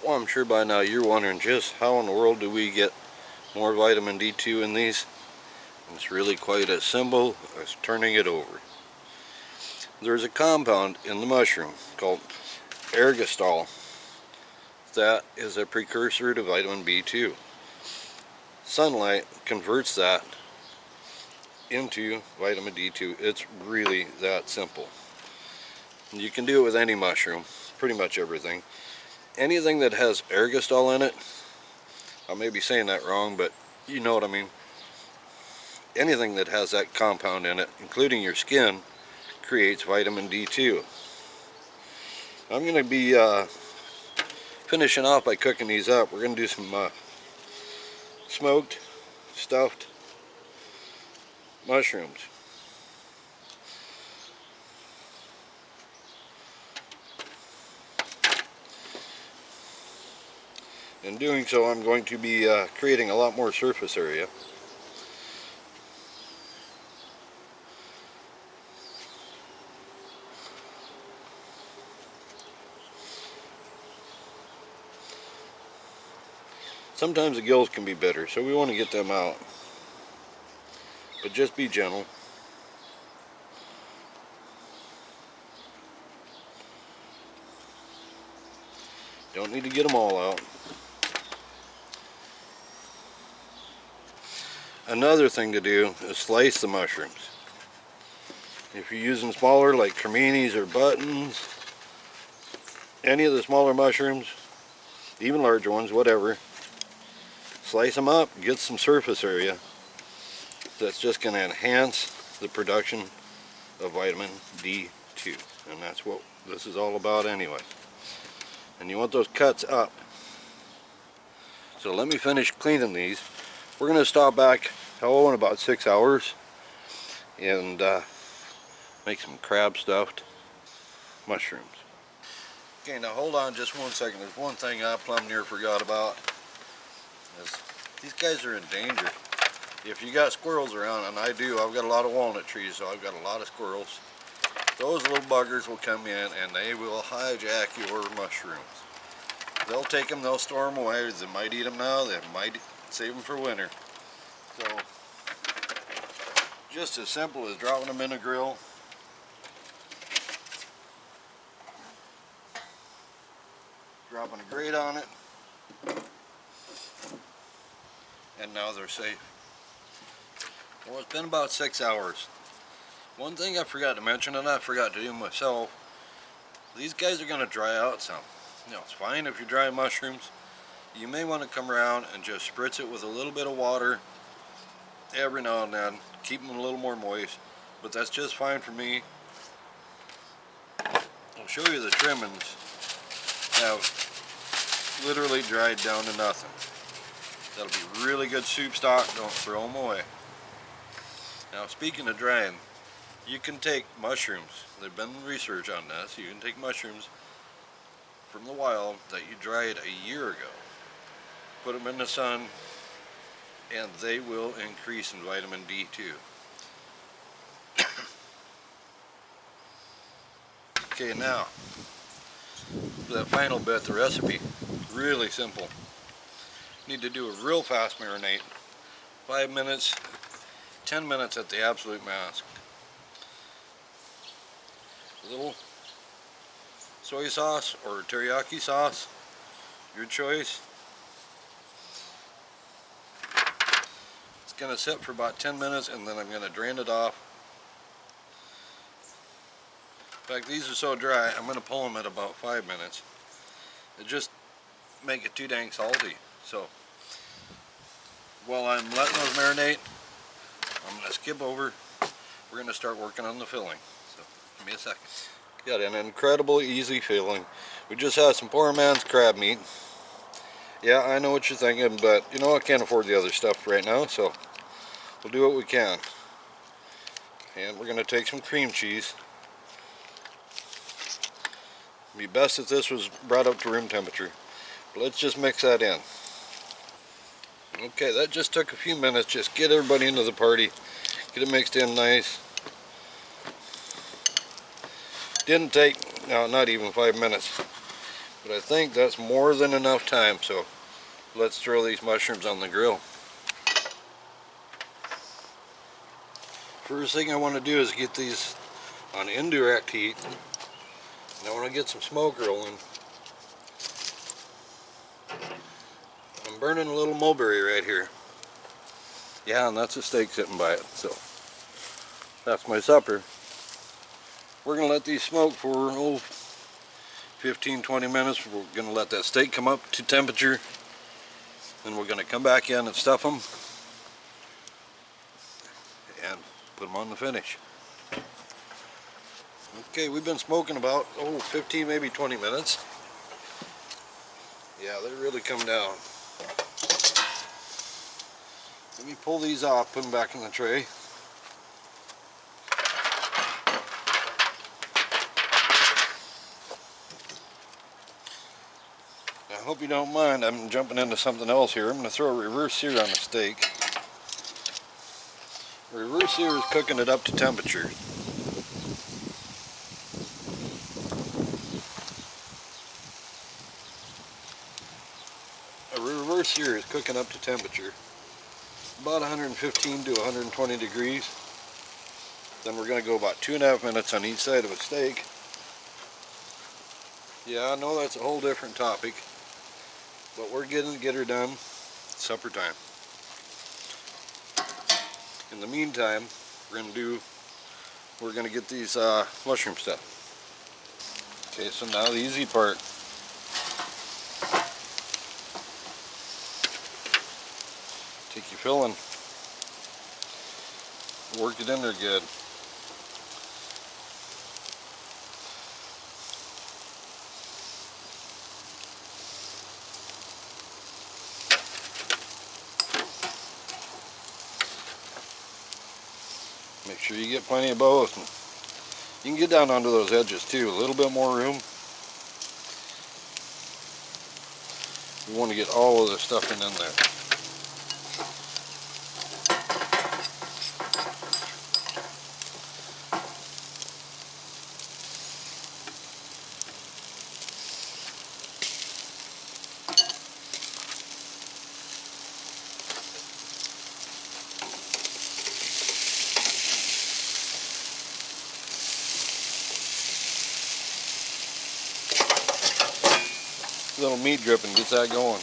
Well, I'm sure by now you're wondering just how in the world do we get more vitamin D2 in these? It's really quite as simple as turning it over. There's a compound in the mushroom called ergostol that is a precursor to vitamin B2. Sunlight converts that into vitamin D2. It's really that simple. You can do it with any mushroom, pretty much everything. Anything that has ergostol in it, I may be saying that wrong, but you know what I mean. Anything that has that compound in it, including your skin, creates vitamin D2. I'm going to be finishing off by cooking these up. We're going to do some smoked, stuffed mushrooms. In doing so, I'm going to be creating a lot more surface area. Sometimes the gills can be bitter, so we want to get them out. But just be gentle. Don't need to get them all out. Another thing to do is slice the mushrooms. If you're using smaller like creminis or buttons, any of the smaller mushrooms, even larger ones, whatever, slice them up, get some surface area. That's just going to enhance the production of vitamin D2, and that's what this is all about anyway. And you want those cuts up. So let me finish cleaning these. We're going to stop back in about 6 hours and make some crab stuffed mushrooms. Okay, now hold on just 1 second. There's one thing I plumb near forgot about. These guys are in danger. If you got squirrels around, and I do, I've got a lot of walnut trees, so I've got a lot of squirrels. Those little buggers will come in and they will hijack your mushrooms. They'll take them, they'll store them away. They might eat them now, they might save them for winter. So, just as simple as dropping them in a grill. Dropping a grate on it. And now they're safe. Well, it's been about 6 hours. One thing I forgot to mention, and I forgot to do myself, these guys are going to dry out some. You know, it's fine if you're drying mushrooms. You may want to come around and just spritz it with a little bit of water every now and then. Keep them a little more moist, but that's just fine for me. I'll show you the trimmings have literally dried down to nothing. That'll be really good soup stock. Don't throw them away. Now, speaking of drying, you can take mushrooms. There's been research on this. You can take mushrooms from the wild that you dried a year ago, put them in the sun, and they will increase in vitamin D2. Okay, now, the final bit, the recipe, really simple. Need to do a real fast marinade, 5 minutes, 10 minutes at the absolute max. A little soy sauce or teriyaki sauce, your choice. It's going to sit for about 10 minutes and then I'm going to drain it off. In fact, these are so dry, I'm going to pull them at about 5 minutes. It just make it too dang salty. So, while I'm letting those marinate, I'm going to skip over. We're going to start working on the filling. So, give me a second. Got an incredible easy filling. We just had some poor man's crab meat. Yeah, I know what you're thinking, but you know I can't afford the other stuff right now, so we'll do what we can. And we're going to take some cream cheese. It'd be best if this was brought up to room temperature. But let's just mix that in. Okay, that just took a few minutes. Just get everybody into the party. Get it mixed in nice. Didn't take, no, not even 5 minutes. But I think that's more than enough time, so let's throw these mushrooms on the grill. First thing I want to do is get these on indirect heat, and I want to get some smoke rolling. I'm burning a little mulberry right here. Yeah, and that's a steak sitting by it, so that's my supper. We're going to let these smoke for 15-20 minutes. We're going to let that steak come up to temperature, then we're going to come back in and stuff them and put them on the finish. Okay, we've been smoking about 15, maybe 20 minutes. Yeah, they really come down. Let me pull these off, put them back in the tray. I hope you don't mind, I'm jumping into something else here. I'm going to throw a reverse sear on the steak. Reverse sear is cooking it up to temperature. A reverse sear is cooking up to temperature, about 115 to 120 degrees. Then we're going to go about 2.5 minutes on each side of a steak. Yeah, I know that's a whole different topic, but we're getting to get her done. It's supper time. In the meantime, we're going to get these mushrooms set. Okay, so now the easy part. Take your filling, work it in there good. Make sure you get plenty of both. You can get down onto those edges too, a little bit more room. We want to get all of the stuffing in there. Little meat dripping gets that going.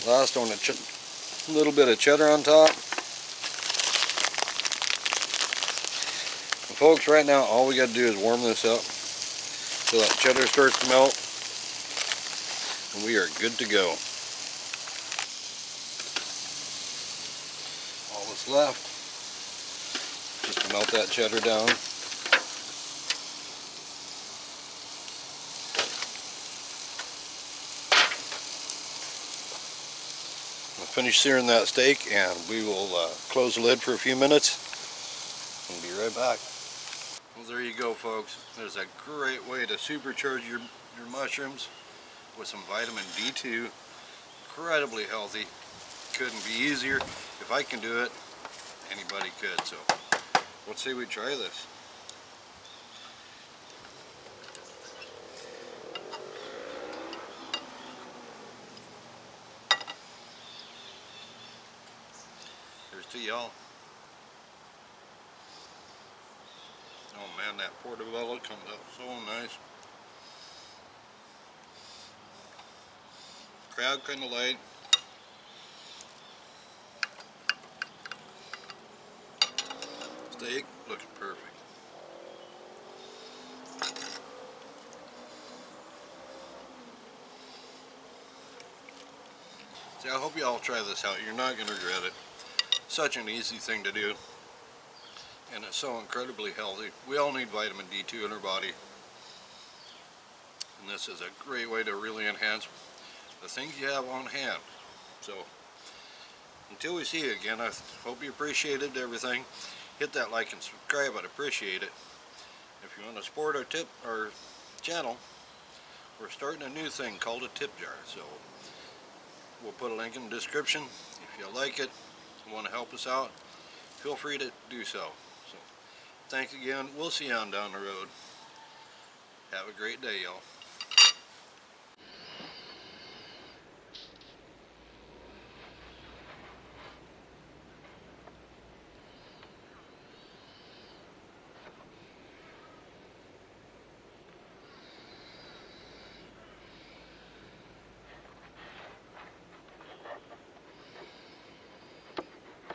Last one, a little bit of cheddar on top. And folks, right now all we got to do is warm this up so that cheddar starts to melt, and we are good to go. All that's left, just to melt that cheddar down. We'll finish searing that steak, and we will close the lid for a few minutes and be right back. Well, there you go, folks. There's a great way to supercharge your mushrooms with some vitamin D2. Incredibly healthy. Couldn't be easier. If I can do it, anybody could. So let's say we try this. Here's to y'all. Oh man, that portobello comes out so nice. Crowd kind of light. Steak looks perfect. See, I hope you all try this out. You're not going to regret it. Such an easy thing to do, and it's so incredibly healthy. We all need vitamin D2 in our body, and this is a great way to really enhance the things you have on hand. So until we see you again, I hope you appreciated everything. Hit that like and subscribe, I'd appreciate it. If you want to support our channel, we're starting a new thing called a tip jar. So we'll put a link in the description. If you like it, you want to help us out, feel free to do so. So thanks again. We'll see you on down the road. Have a great day, y'all.